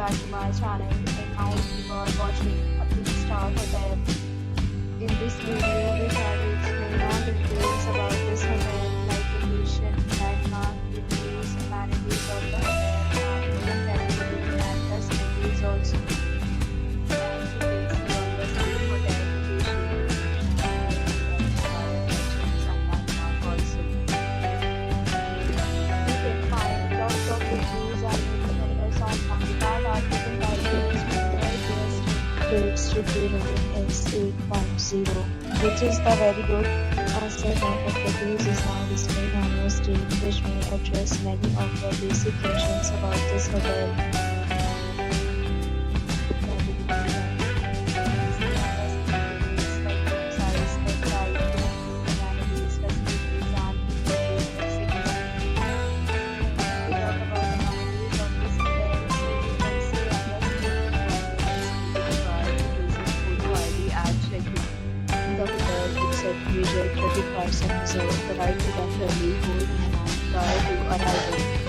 back to my channel, and now you are watching a 3-star hotel. In this video, we shall explain all details about this hotel, like location, landmark, reviews, amenities of the hotel, and connectivity and facilities also. And to base it on the same hotel location and landmark also. You can find lots of reviews and members on Banped are given by guests its review rating is 8.0, which is the very good. A set of reviews is now displayed on your screen, which may address many of the basic questions about this hotel. The hotel accepts major credit cards and reserves the right to temporarily hold an amount prior to arrival.